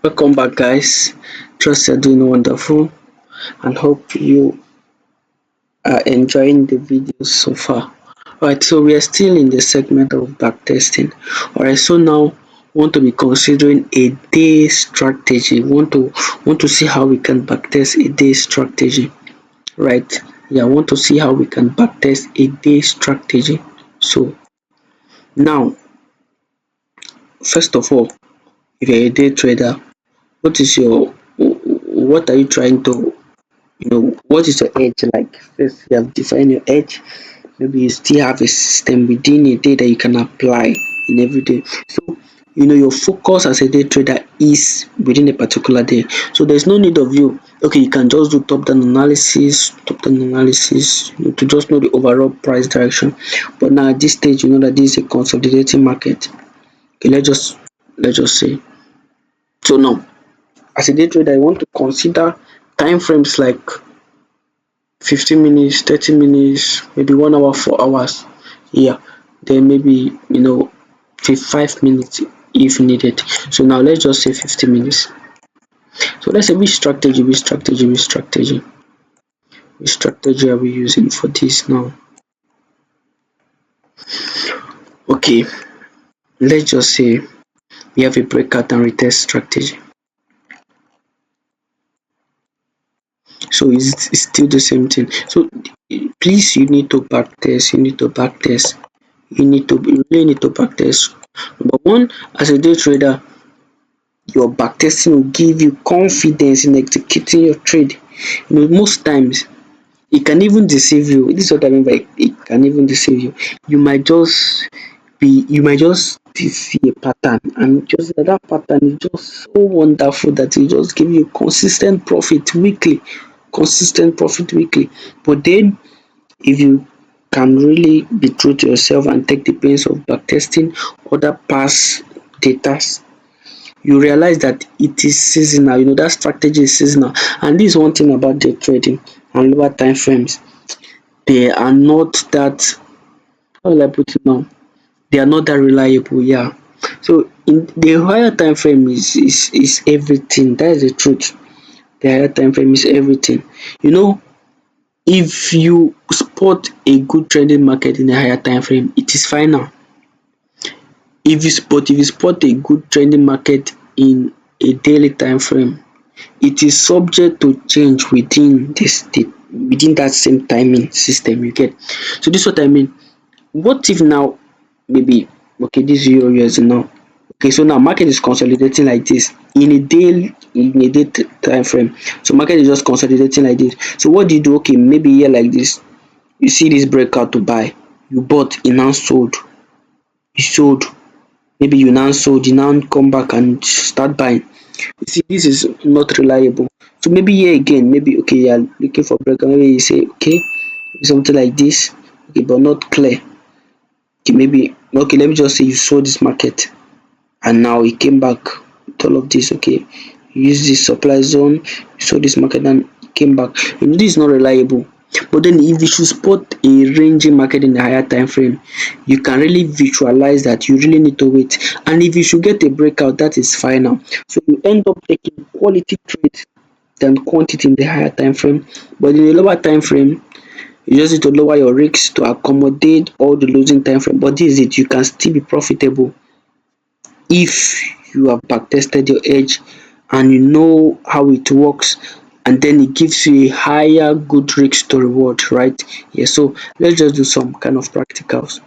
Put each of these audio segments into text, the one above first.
Welcome back, guys. Trust you're doing wonderful and hope you are enjoying the videos so far. Alright, so we are still in the segment of backtesting. Alright, so now want to be considering a day strategy. Want to see how we can backtest a day strategy. Right? Yeah, want to see how we can backtest a day strategy. So now, first of all, if you're a day trader, what is your what are you trying to what is your edge like? First, you have defined your edge. Maybe you still have a system within a day that you can apply in every day. So, your focus as a day trader is within a particular day. So, there's no need of you, okay, you can just do top down analysis, to just know the overall price direction. But now at this stage, you know that this is a consolidating market. Okay, let's just say. So, now, as a day trader, I want to consider time frames like 15 minutes, 30 minutes, maybe 1 hour, 4 hours. Yeah, then maybe 5 minutes if needed. So now let's just say 50 minutes. So let's say which strategy are we using for this now? Okay, let's just say we have a breakout and retest strategy. So it's still the same thing. So please, you need to backtest. You really need to backtest. Number one, as a day trader, your backtesting will give you confidence in executing your trade. Most times it can even deceive you. This is what I mean by it can even deceive you. You might just see a pattern, and just that pattern is just so wonderful that it just give you consistent profit weekly. But then if you can really be true to yourself and take the pains of backtesting other past data, you realize that it is seasonal. That strategy is seasonal. And this is one thing about day trading and lower time frames. They are not that, how will I put it now? They are not that reliable, yeah. So in the higher time frame is everything. That is the truth. The higher time frame is everything. If you spot a good trading market in a higher time frame, it is final. If you spot a good trending market in a daily time frame, it is subject to change within that same timing system you get. So this is what I mean. What if now, maybe, okay, this is euro USD now. Okay, so now market is consolidating like this in a day time frame. So market is just consolidating like this. So what do you do? Okay, maybe here like this, you see this breakout to buy, you bought, you now sold, you sold, maybe you now sold, you now come back and start buying. You see, this is not reliable. So maybe here again, maybe, okay, you're looking for breakout, maybe you say, okay, something like this, okay, but not clear. Okay, maybe, okay, let me just say you sold this market and now it came back with all of this. Okay, you use this supply zone, you sold this market and it came back. This is not reliable. But then if you should spot a ranging market in a higher time frame, you can really visualize that you really need to wait. And if you should get a breakout, that is final. So you end up taking quality trades than quantity in the higher time frame. But in the lower time frame, you just need to lower your risks to accommodate all the losing time frame. But this is it, you can still be profitable if you have backtested your edge and you know how it works, and then it gives you a higher good risk to reward, right? Yeah, so let's just do some kind of practicals.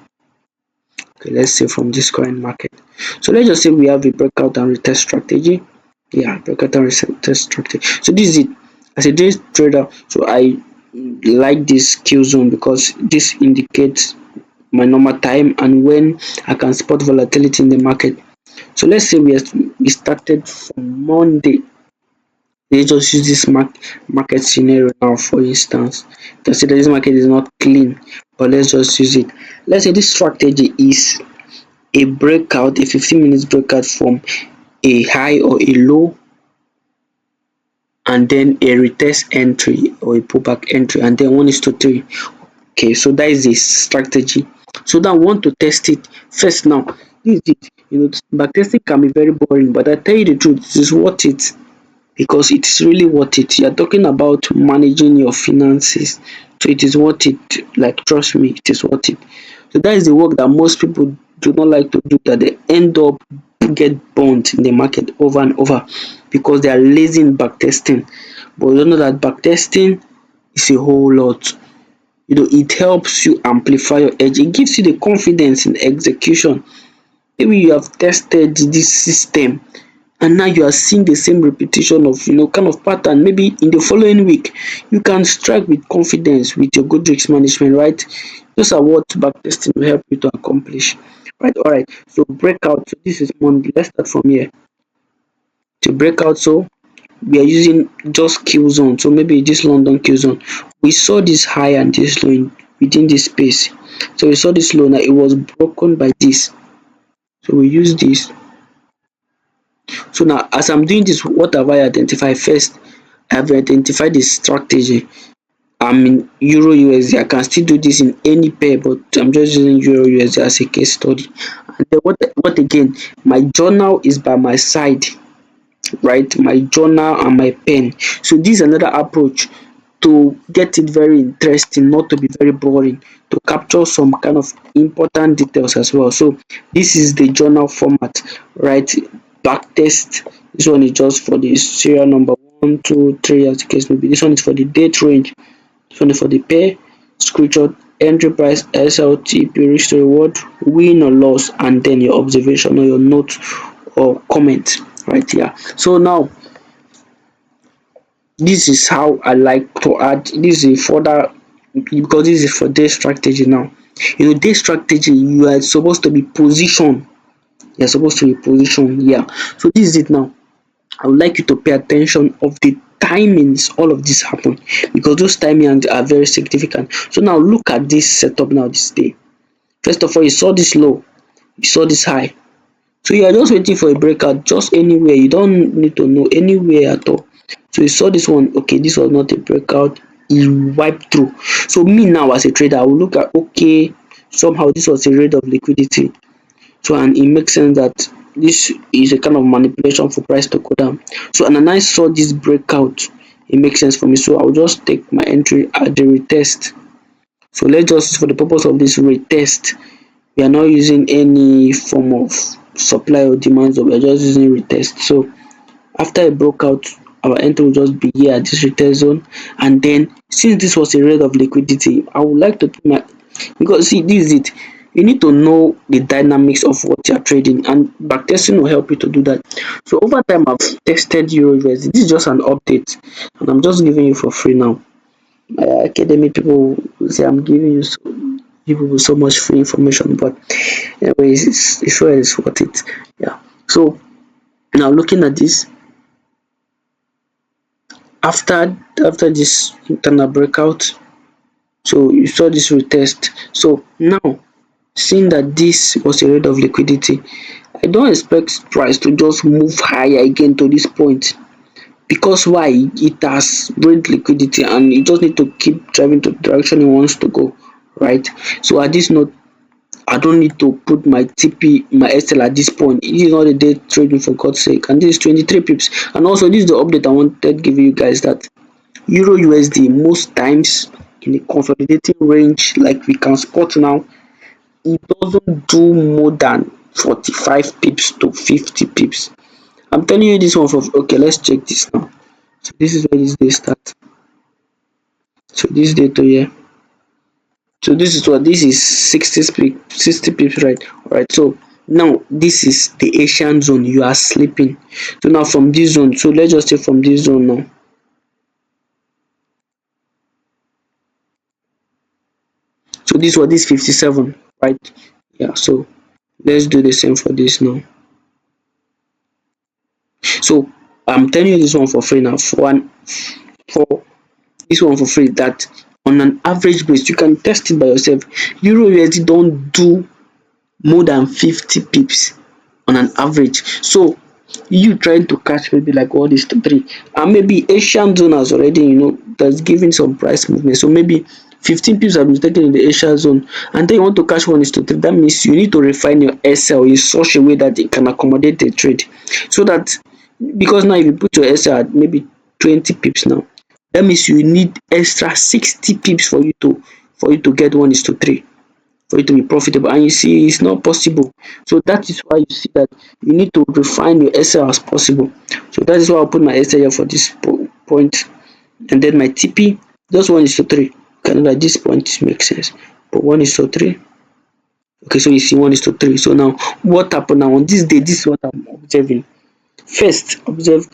Okay, let's say from this current market. So let's just say we have a breakout and retest strategy. Yeah, breakout and retest strategy. So this is it. As a day trader, so I like this kill zone because this indicates my normal time and when I can spot volatility in the market. So let's say we started from Monday. Let's just use this market scenario now, for instance. Consider this market is not clean, but let's just use it. Let's say this strategy is a breakout, a 15 minutes breakout from a high or a low, and then a retest entry or a pullback entry, and then 1:3. Okay, so that is the strategy. So now I want to test it first. Now this is it. Backtesting can be very boring, but I tell you the truth, it is worth it, because it is really worth it. You are talking about managing your finances, so it is worth it. Like, trust me, it is worth it. So that is the work that most people do not like to do, that they end up get burnt in the market over and over because they are lazy in backtesting. But you don't know that backtesting is a whole lot. It helps you amplify your edge. It gives you the confidence in execution. Maybe you have tested this system and now you are seeing the same repetition of kind of pattern. Maybe in the following week you can strike with confidence with your good risk management, right? Those are what backtesting will help you to accomplish, right? All right, so breakout. So this is Monday. Let's start from here. To breakout, so we are using just kill zone. So maybe this London kill zone, we saw this high and this low within this space. So we saw this low, now it was broken by this, so we use this. So now as I'm doing this, what have I identified? First, I have identified the strategy. I'm in Euro USD. I can still do this in any pair, but I'm just using Euro USD as a case study. And then what again? My journal is by my side, right? My journal and my pen. So this is another approach to get it very interesting, not to be very boring, to capture some kind of important details as well. So this is the journal format, right? Backtest. This one is just for the serial number 1, 2, 3, as the case may be. This one is for the date range. This one is for the pair, screenshot, entry price, SLT, period to reward, win or loss, and then your observation or your note or comment right here. So now this is how I like to add. This is further, because this is for day strategy. Now day strategy, you are supposed to be positioned. You're supposed to be positioned. Yeah, so this is it. Now I would like you to pay attention of the timings all of this happen, because those timings are very significant. So now look at this setup. Now this day, first of all, you saw this low, you saw this high, so you are just waiting for a breakout, just anywhere. You don't need to know anywhere at all. So you saw this one, okay, this was not a breakout, e wiped through. So me now as a trader, I will look at, okay, somehow this was a rate of liquidity, so and it makes sense that this is a kind of manipulation for price to go down. So and then I saw this breakout, it makes sense for me, so I'll just take my entry at the retest. So let's just, for the purpose of this retest, we are not using any form of supply or demand, so we are just using retest. So after it broke out, our entry will just be here at this retest zone. And then since this was a rate of liquidity, I would like to put my, because see, this is it, you need to know the dynamics of what you are trading, and backtesting will help you to do that. So over time I've tested Euro USD. This is just an update and I'm just giving you for free now. My academy people will say I'm giving you people with so much free information, but anyways, it's sure it's worth it. Yeah, so now looking at this, after this internal breakout, so you saw this retest. So now, seeing that this was a rate of liquidity, I don't expect price to just move higher again to this point, because why? It has great liquidity and it just need to keep driving to the direction it wants to go, right? So at this note, I don't need to put my TP, my SL at this point. It is not a day trading, for God's sake. And this is 23 pips. And also, this is the update I wanted to give you guys, that Euro USD most times in the consolidating range, like we can spot now, it doesn't do more than 45 pips to 50 pips. I'm telling you this one for, okay, let's check this now. So this is where this day starts. So this day to here. So this is what, this is 60 pips, right? All right, so now this is the Asian zone. You are sleeping. So now from this zone, so let's just say from this zone now, so this was this 57, right? Yeah, so let's do the same for this now. So I'm telling you this one for free now, for this one for free, that on an average base you can test it by yourself. Euro USD don't do more than 50 pips on an average. So you trying to catch maybe like all these three, and maybe Asian zone has already, that's giving some price movement. So maybe 15 pips have been taken in the Asia zone, and then you want to cash 1:3. That means you need to refine your SL in such a way that it can accommodate the trade. So that, because now if you put your SL at maybe 20 pips now, that means you need extra 60 pips for you to get 1:3, for you to be profitable, and you see it's not possible. So that is why you see that you need to refine your SL as possible. So that is why I'll put my SL here for this point, and then my TP just 1:3. You can know that this point makes sense, but 1:3. Okay, so you see 1:3. So now what happened now on this day? This is what I'm observing. First, observe,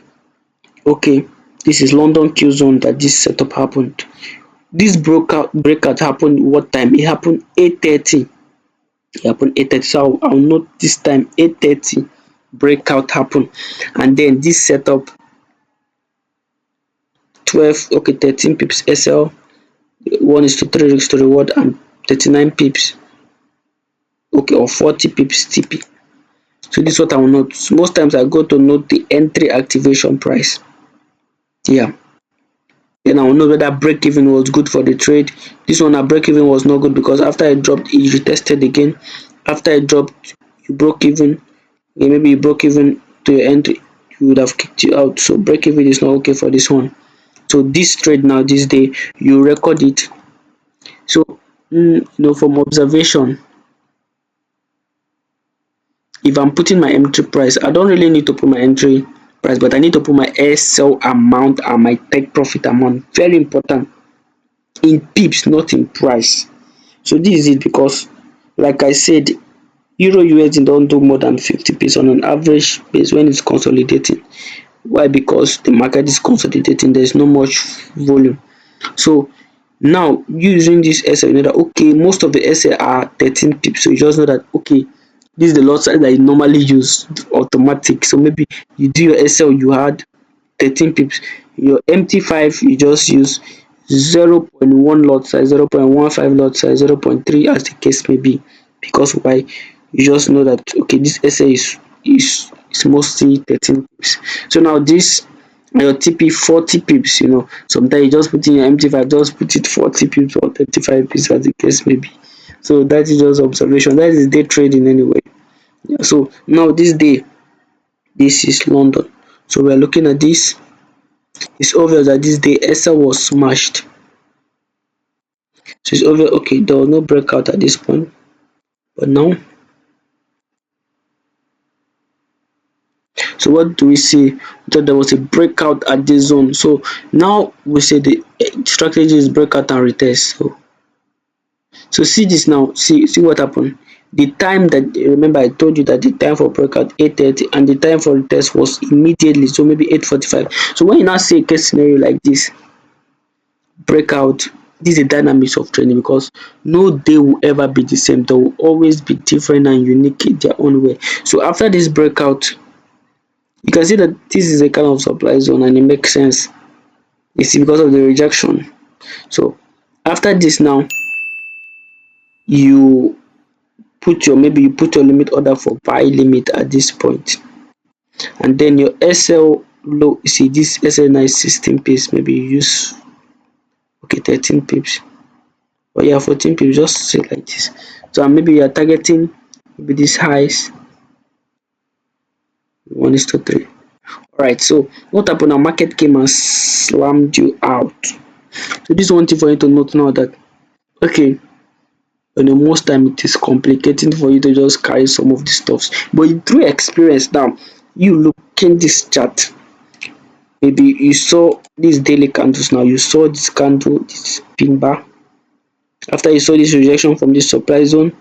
okay, this is London Q zone that this setup happened. This breakout happened what time? It happened 8:30. It happened 8:30. So I'll note this time 8:30 breakout happened, and then this setup 12, okay, 13 pips SL, 1:3 risk to reward, and 39 pips, okay, or 40 pips TP. So this is what I will note. Most times I go to note the entry activation price. Yeah. Then I will know whether break even was good for the trade. This one, at break even was not good because after it dropped, it retested again. After it dropped, you broke even. Okay, maybe you broke even to your entry, you would have kicked you out. So break even is not okay for this one. So this trade now, this day, you record it. So from observation, if I'm putting my entry price, I don't really need to put my entry price, but I need to put my SL amount and my take profit amount. Very important. In pips, not in price. So this is it, because like I said, Euro USD don't do more than 50 pips on an average base when it's consolidating. Why? Because the market is consolidating, there's not much volume. So now using this SL, you know that okay, most of the SL are 13 pips. So you just know that okay, this is the lot size that you normally use automatic. So maybe you do your SL, you had 13 pips. Your MT5, you just use 0.1 lot size, 0.15 lot size, 0.3 as the case may be. Because why? You just know that okay, this SA is mostly 13 pips. So now this your TP 40 pips, sometimes you just put in your MT5, just put it 40 pips or 35 pips as the case may be. So that is just observation. That is day trading anyway. Yeah, so now this day, this is London. So we are looking at this. It's obvious that this day SL was smashed. So it's obvious, okay, there was no breakout at this point. But now, so what do we see? We thought there was a breakout at this zone. So now we say the strategy is breakout and retest. So see this now, see what happened. The time that, remember I told you that the time for breakout 8:30 and the time for retest was immediately, so maybe 8:45. So when you now see a case scenario like this, breakout, this is the dynamics of trading, because no day will ever be the same. There will always be different and unique in their own way. So after this breakout, you can see that this is a kind of supply zone, and it makes sense. You see, because of the rejection. So after this now, you maybe you put your limit order for buy limit at this point, and then your SL low. You see this SL now is 16 pips, maybe you use, okay, 13 pips, or yeah, 14 pips, just say like this. So maybe you are targeting maybe this highs 1:3. Alright, so what happened now? Market came and slammed you out. So this is one thing for you to note now, that okay, most time it is complicating for you to just carry some of these stuffs, but through experience now, you looking this chart, maybe you saw these daily candles, now you saw this candle, this pin bar. After you saw this rejection from this supply zone,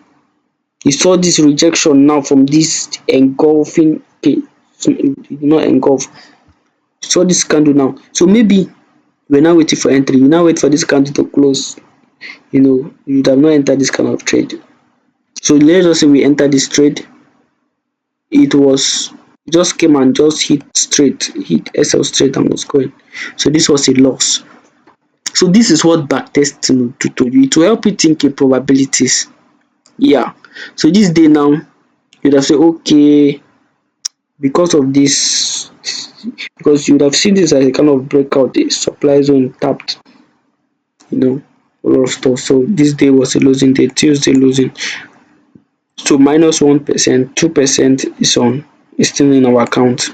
you saw this rejection now from this engulfing pin. So it did not engulf. You saw this candle now. So maybe we're now waiting for entry. You now wait for this candle to close. You would have not entered this kind of trade. So let's just say we enter this trade. It just came and just hit SL straight and was going. So this was a loss. So this is what backtesting will do to you. It will help you think in probabilities. Yeah. So this day now, you'd have said, okay, because of this, because you would have seen this as a kind of breakout, the supply zone tapped, you know. a lot of stuff. So this day was a losing day, Tuesday losing. So minus 1%, 2% is still in our account.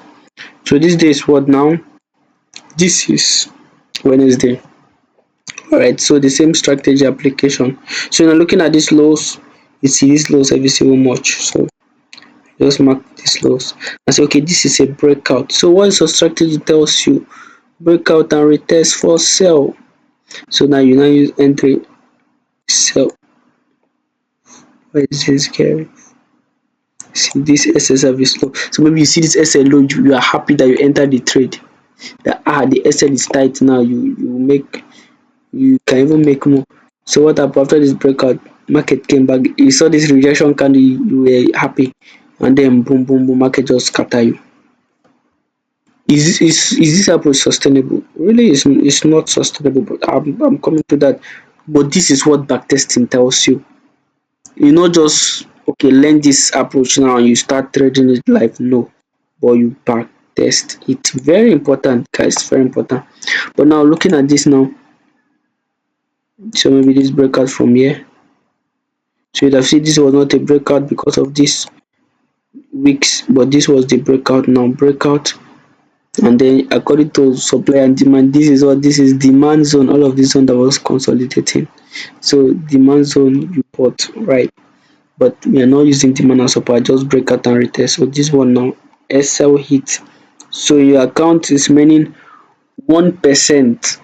So this day is what now? This is Wednesday. Alright, so the same strategy application. So now looking at these lows, you see these lows every single much. So just mark these lows and say, okay, this is a breakout. So what is your strategy tells you? Breakout and retest for sell. So now you now use entry sell. Where is this guy? See this SSF is low. So maybe you see this SL low, you are happy that you entered the trade. That the SL is tight now. You can even make more. So what happened after this breakout? Market came back. You saw this rejection candle, you were happy, and then boom, boom, boom, market just scatter you. Is this approach sustainable? Really, it's not sustainable. But I'm coming to that. But this is what backtesting tells you. You not just okay learn this approach now and you start trading it live. No, but you back test it. Very important, guys. Very important. But now looking at this now, so maybe this breakout from here. So you'd have seen this was not a breakout because of this weeks, but this was the breakout now. Breakout, and then according to supply and demand, this is demand zone. All of this zone that was consolidating. So demand zone you bought, right? But we are not using demand as supply, just breakout and retest. So this one now, SL hit. So your account is remaining 1%.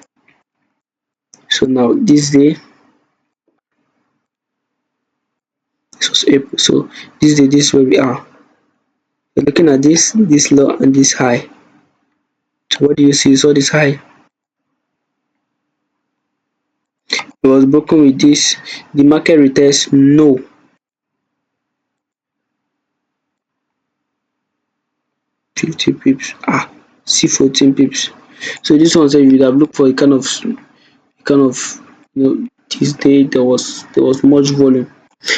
So now this day, so April. So this day, this is where we are. You're looking at this low and this high. So what do you see? You saw this high. It was broken with this. The market retest no. 50 pips. See 14 pips. So this one said you would have looked for a kind of this day there was much volume.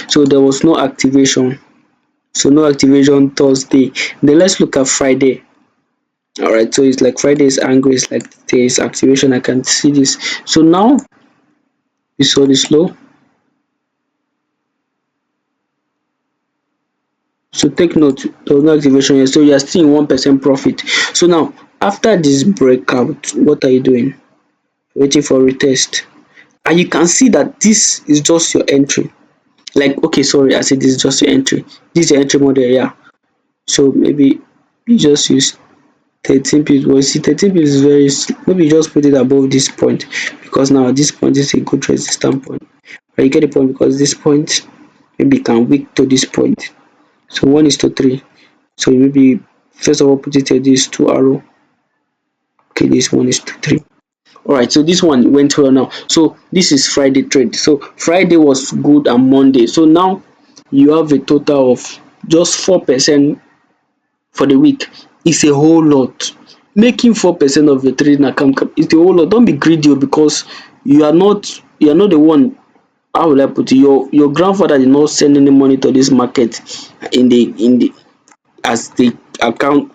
So there was no activation. So no activation Thursday. Then let's look at Friday. Alright, so it's like Friday is angry, it's like there is activation. I can see this. So now you saw this low. So take note, there was no activation here. So you are still in 1% profit. So now after this breakout, what are you doing? Waiting for retest. And you can see that this is just your entry. Like, okay, sorry, I said this is just your entry. This is your entry model, yeah. So maybe you just use 13 pips. Well, you see 13 pips is maybe you just put it above this point, because now this point is a good resistance point. But you get the point, because this point maybe can weak to this point. So 1 is to 3. So maybe first of all put it at this 2 arrow. Okay, this 1 is to 3. Alright, so this one went well now. So this is Friday trade. So Friday was good and Monday. So now you have a total of just 4% for the week. It's a whole lot. Making 4% of your trading account is a whole lot. Don't be greedy, because you are not the one. How will I put it? Your grandfather did not send any money to this market in the as the account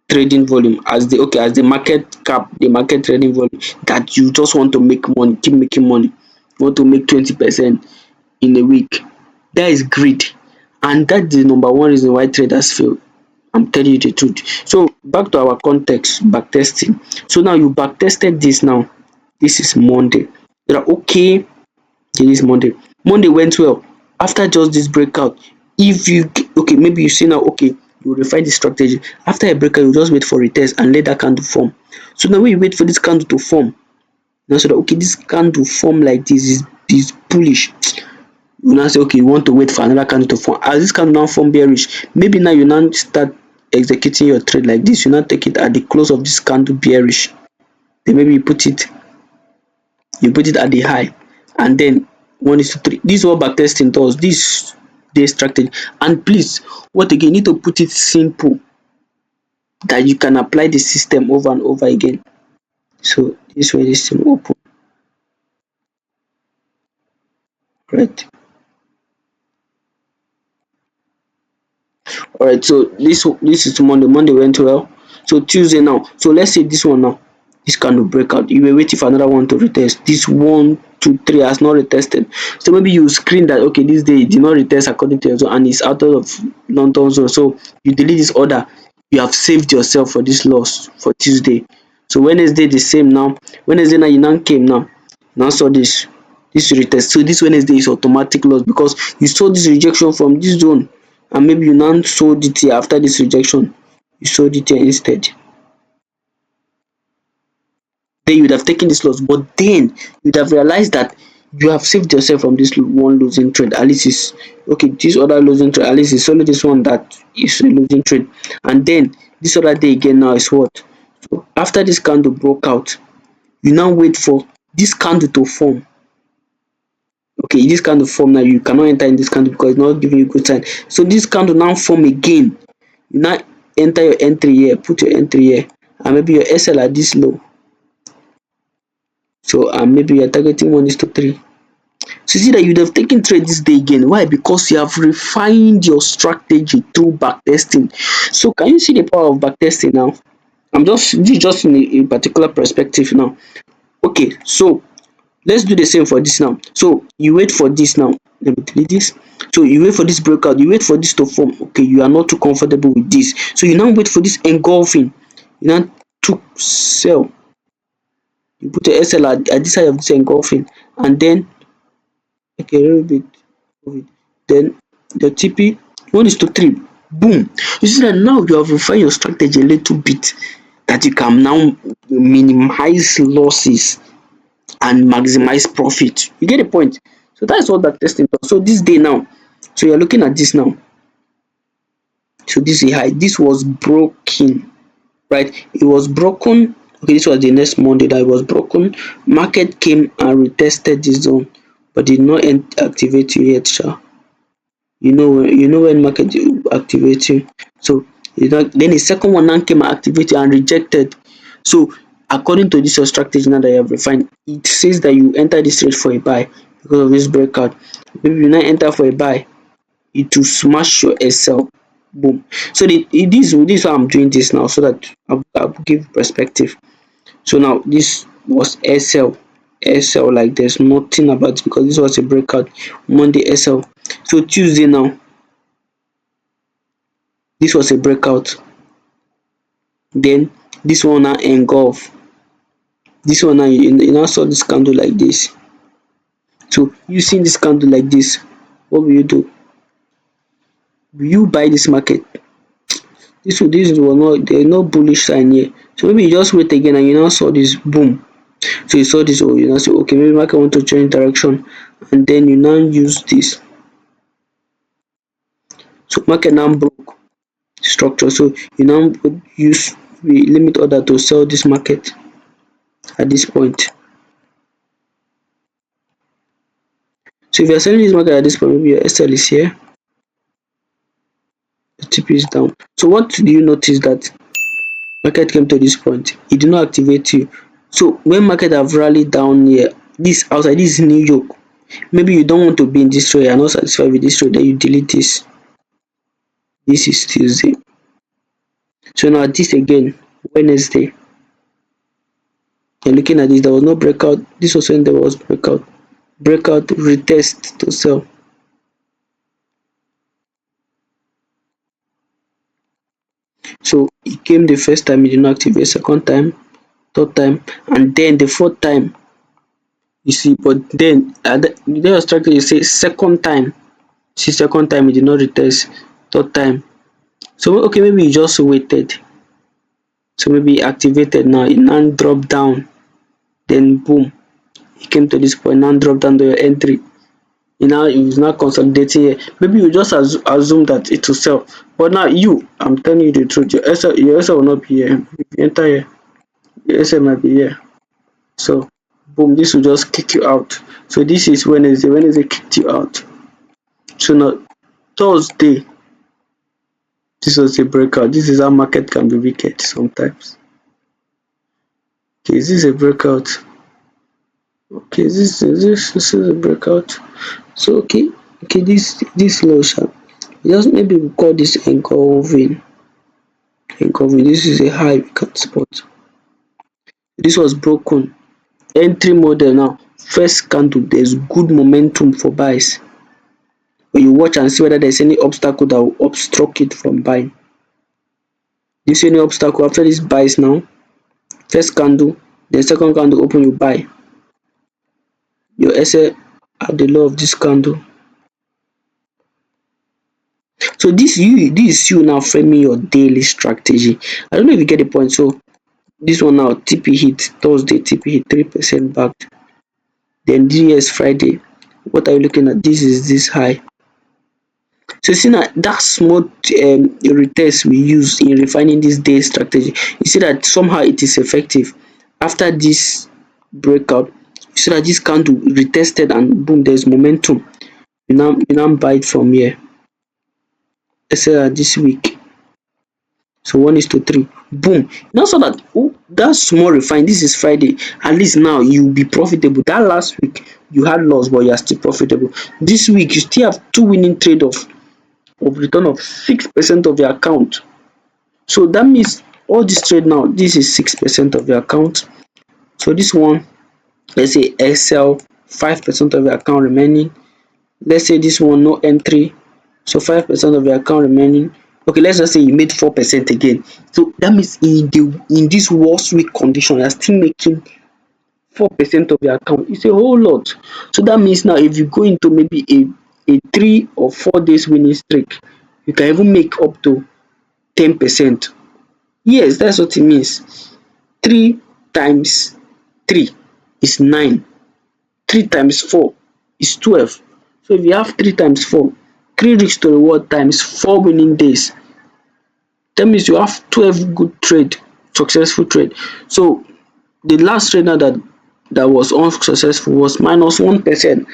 trading volume, as the market cap, the market trading volume, that you just want to make money, keep making money. You want to make 20% in a week. That is greed, and that is the number one reason why traders fail. I'm telling you the truth. So back to our context, backtesting. So now you backtested this now. This is Monday. You're like, okay, it is Monday. Monday went well. After just this breakout, if you okay, maybe you see now, okay, you refine the strategy. After a breakout, you just wait for retest and let that candle form. So now when you wait for this candle to form, now so that okay, this candle form like this is bullish. You now say okay, you want to wait for another candle to form. As this candle now form bearish, maybe now you now start executing your trade like this. You now take it at the close of this candle bearish. Then maybe you put it at the high, and then 1 is to 3. This is what backtesting does. This day strategy. And please, what again, you need to put it simple, that you can apply the system over and over again. So this way this thing open, right? Alright, so this is Monday. Monday went well. So Tuesday now. So let's say this one now. This candle break out, you were waiting for another one to retest. This 1 2 3 has not retested. So maybe you screen that okay, this day it did not retest according to your zone and it's out of London zone. So you delete this order, you have saved yourself for this loss for Tuesday. So Wednesday the same now. Wednesday now you now came now. Now saw this retest. So this Wednesday is automatic loss because you saw this rejection from this zone and maybe you now sold it here after this rejection. You sold it here instead. Then you would have taken this loss, but then you would have realized that you have saved yourself from this one losing trade. At least it's okay, this other losing trade, at least it's only this one that is a losing trade. And then this other day again now is what? So after this candle broke out, you now wait for this candle to form. Okay, this candle form now, you cannot enter in this candle because it's not giving you good sign. So this candle now form again. You now enter your entry here, put your entry here, and maybe your SL at this low. So maybe you're targeting 1:3. So you see that you'd have taken trade this day again. Why? Because you have refined your strategy through backtesting. So can you see the power of backtesting now? I'm just this is just in a particular perspective now. Okay, so let's do the same for this now. So you wait for this now. Let me delete this. So you wait for this breakout, you wait for this to form. Okay, you are not too comfortable with this. So you now wait for this engulfing. You now took sell. You put your SL at this side of this engulfing, and then okay, a little bit of it. Then the TP 1:3, boom. You see that now you have refined your strategy a little bit that you can now minimize losses and maximize profit. You get the point? So that's what that testing does. So this day now, so you're looking at this now. So this is high. This was broken, right? It was broken. Okay, this was the next Monday that it was broken. Market came and retested this zone, but did not activate you yet, sha. You know when market activate you. So then the second one now came and activate you and rejected. So according to this your strategy now that you have refined, it says that you enter this trade for a buy because of this breakout. Maybe you now enter for a buy, it will smash your SL. Boom. So this why I'm doing this now so that I'll give perspective. So now this was SL like there's nothing about it because this was a breakout. Monday SL. So Tuesday now, this was a breakout. Then this one now engulf. This one now you now saw this candle like this. So you seeing this candle like this, what will you do? Will you buy this market? This was not, there's no bullish sign here. So maybe you just wait again and you now saw this boom. So you saw this, or you now say okay, maybe market want to change direction, and then you now use this. So market now broke structure. So you now use limit order to sell this market at this point. So if you're selling this market at this point, maybe your SL is here, the TP is down. So what do you notice that market came to this point? It did not activate you. So when market have rallied down here, this outside, this is New York. Maybe you don't want to be in this trade, you're not satisfied with this trade, then you delete this. This is Tuesday. So now this again, Wednesday. You're looking at this, there was no breakout. This was when there was breakout. Breakout, retest to sell. So it came the first time, it did not activate, second time, third time, and then the fourth time. You see, but then your strategy you say second time. See, second time it did not retest, third time. So okay, maybe you just waited. So maybe it activated now, it now dropped down, then boom, it came to this point, now drop down to your entry. It's now consolidating here. Maybe you just assume that it will sell, but now I'm telling you the truth, your SL will not be here. If you enter here, your SL might be here. So boom, this will just kick you out. So this is Wednesday kicked you out. So now Thursday, this was a breakout. This is how market can be wicked sometimes. Okay, is this a breakout? Okay, this is a breakout. So okay, this low sharp. Just maybe we call this engulfing. This is a high we can spot. This was broken. Entry model now. First candle, there's good momentum for buys. When you watch and see whether there's any obstacle that will obstruct it from buying. Do you see any obstacle after this buys now? First candle, then second candle open, you buy. Your SL at the low of this candle. So this is you now framing your daily strategy. I don't know if you get the point. So this one now, TP hit Thursday, TP hit 3% back. Then DS Friday. What are you looking at? This is this high. So see now that small retest we use in refining this day strategy, you see that somehow it is effective. After this breakout, you see that this candle retested and boom, there's momentum. You now buy it from here. Let's say that this week. So 1:3. Boom. Now so that that small refine, this is Friday. At least now you'll be profitable. That last week you had loss, but you are still profitable. This week you still have two winning trade of return of 6% of your account. So that means all this trade now, this is 6% of your account. So this one, let's say XL, 5% of your account remaining. Let's say this one no entry, so 5% of your account remaining. Okay, let's just say you made 4% again. So that means in this worst week condition, you're still making 4% of your account. It's a whole lot. So that means now if you go into maybe a 3 or 4 days winning streak, you can even make up to 10%. Yes, that's what it means. 3 times 3 is 9. 3 times 4 is 12. So if you have 3 times 4, 3 risk to reward times 4 winning days, that means you have 12 good trade, successful trade. So the last trade now that was unsuccessful was -1%.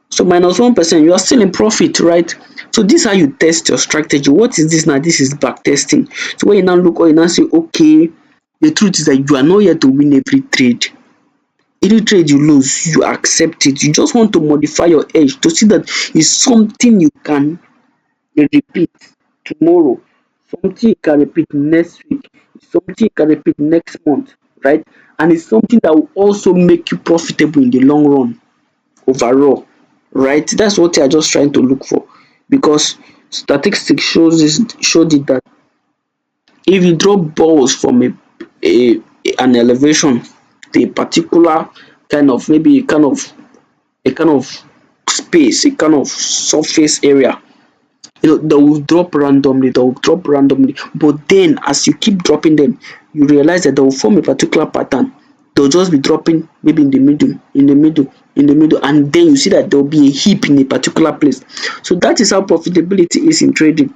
So -1%, you are still in profit, right? So this is how you test your strategy. What is this now? This is back testing. So when you now look or you now say, okay, the truth is that you are not here to win every trade. Any trade you lose, you accept it. You just want to modify your edge to see that it's something you can repeat tomorrow, something you can repeat next week, something you can repeat next month, right? And it's something that will also make you profitable in the long run overall, right? That's what you are just trying to look for, because statistics showed it that if you drop balls from a an elevation to a particular kind of, maybe a kind of space, a kind of surface area, they will drop randomly, but then as you keep dropping them, you realize that they will form a particular pattern. They'll just be dropping maybe in the middle, and then you see that there will be a heap in a particular place. So that is how profitability is in trading.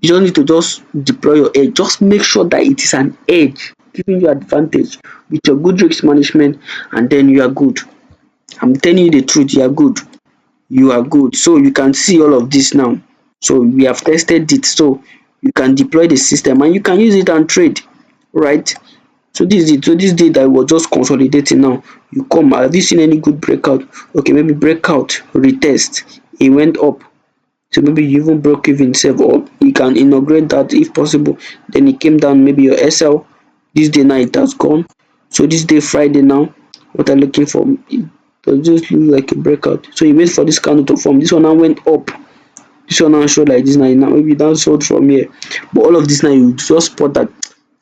You don't need to just deploy your edge, just make sure that it is an edge giving you advantage with your good risk management, and then you are good. I'm telling you the truth, you are good. So you can see all of this now. So we have tested it, so you can deploy the system and you can use it and trade, right? So this is it. So this day that was just consolidating now, you come, have you seen any good breakout? Okay, maybe breakout, retest, it went up. So maybe you even broke even sef, or you can inaugurate that if possible. Then it came down, maybe your SL. This day now it has gone. So this day Friday now, what I'm looking for, it does just look like a breakout. So you wait for this candle to form. This one now went up. This one now show like this now. Now maybe down sold from here. But all of this now you just spot that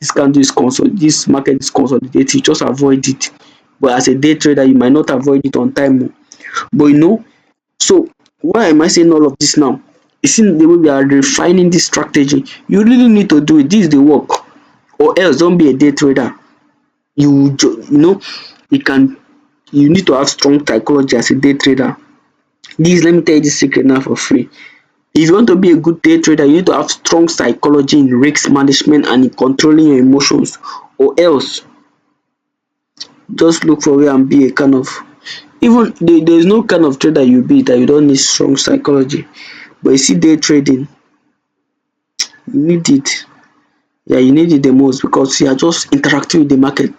this candle is this market is consolidating. Just avoid it. But as a day trader, you might not avoid it on time. But so why am I saying all of this now? You see the way we are refining this strategy. You really need to do it. This is the work, or else don't be a day trader. You can you need to have strong psychology as a day trader. Let me tell you this secret now for free. If you want to be a good day trader, you need to have strong psychology in risk management and in controlling your emotions, or else just look for where and be a kind of, even there is no kind of trader you be that you don't need strong psychology. But you see day trading, you need it. Yeah, you need it the most, because you are just interacting with the market.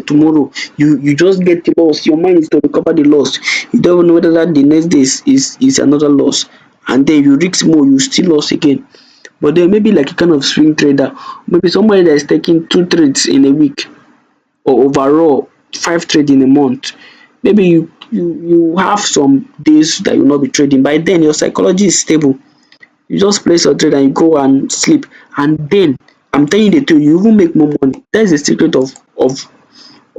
Tomorrow you just get the loss, your mind is to recover the loss. You don't even know whether that the next day is another loss, and then you risk more, you still loss again. But then maybe like a kind of swing trader, maybe somebody that is taking 2 trades in a week, or overall 5 trade in a month, maybe you have some days that you will not be trading. By then your psychology is stable. You just place your trade and you go and sleep, and then I'm telling you the truth, you even make more money. That's the secret of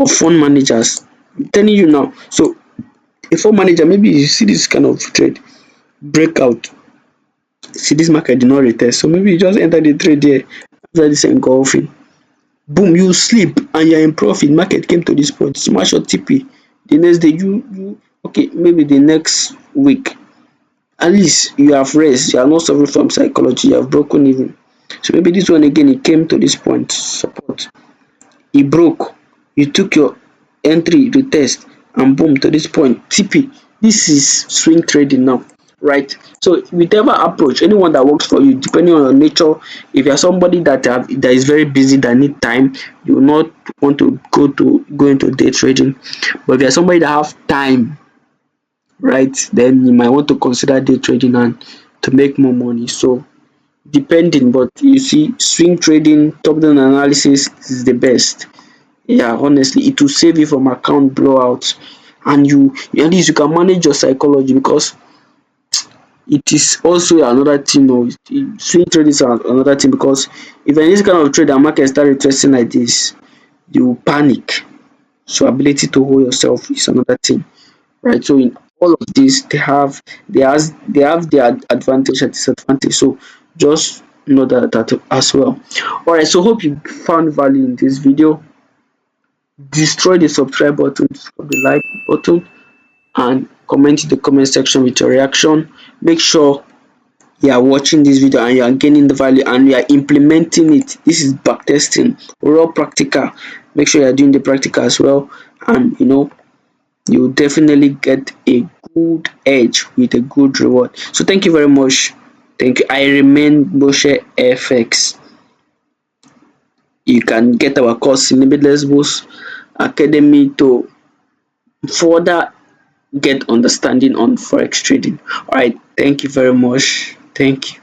fund managers. I'm telling you now. So a fund manager, maybe you see this kind of trade breakout, see this market did not retest, so maybe you just enter the trade there after this engulfing, boom, you sleep and you're in profit. Market came to this point, smash your TP. The next day you okay, maybe the next week, at least you have rest, you are not suffering from psychology, you have broken even. So maybe this one again, it came to this point, support, e broke, you took your entry retest and boom to this point TP. This is swing trading now, right? So whichever approach, anyone that works for you, depending on your nature. If you are somebody that is very busy, that need time, you will not want to go into day trading. But if you are somebody that have time, right, then you might want to consider day trading and to make more money. So depending, but you see, swing trading, top down analysis is the best. Yeah, honestly, it will save you from account blowouts, and you at least you can manage your psychology, because it is also another thing. Oh, swing trading is another thing, because if you're in this kind of trade and market start retracing like this, you will panic. So ability to hold yourself is another thing, right? So in all of this, they have their advantage and disadvantage. So just know that as well. All right. So hope you found value in this video. Destroy the subscribe button, destroy the like button, and comment in the comment section with your reaction. Make sure you are watching this video and you are gaining the value and you are implementing it. This is backtesting, raw practical. Make sure you are doing the practical as well, and you will definitely get a good edge with a good reward. So thank you very much. Thank you. I remain Moshe FX. You can get our course in Limitless Boost Academy to further get understanding on forex trading. All right, thank you very much. Thank you.